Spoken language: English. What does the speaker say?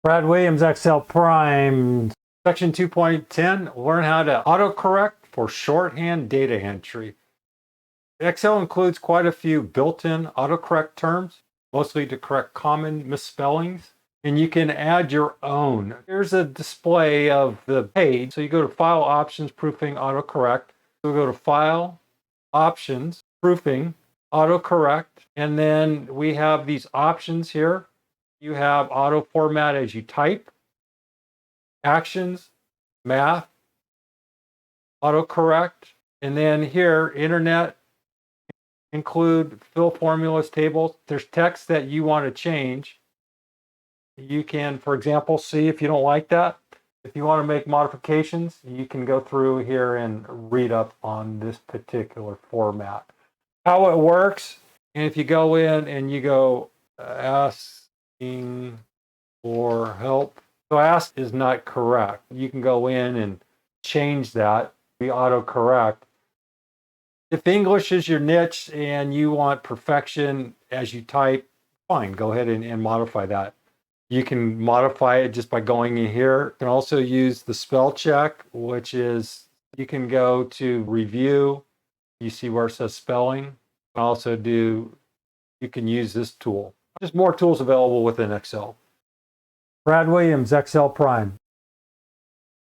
Brad Williams, Excel Prime. Section 2.10, learn how to autocorrect for shorthand data entry. Excel includes quite a few built-in autocorrect terms, mostly to correct common misspellings, and you can add your own. Here's a display of the page. So you go to File, Options, Proofing, Autocorrect. So we go to File, Options, Proofing, Autocorrect, and then we have these options here. You have auto format as you type, actions, math, autocorrect, and then here, internet, include fill formulas, tables. There's text that you want to change. You can, for example, see if you don't like that. If you want to make modifications, you can go through here and read up on this particular format. How it works, and if you go in and you go asking for help. So ask is not correct. You can go in and change that, be autocorrect. If English is your niche and you want perfection as you type, fine, go ahead and modify that. You can modify it just by going in here. You can also use the spell check, which is you can go to review. You see where it says spelling. You can use this tool. There's more tools available within Excel. Brad Williams, Excel Prime.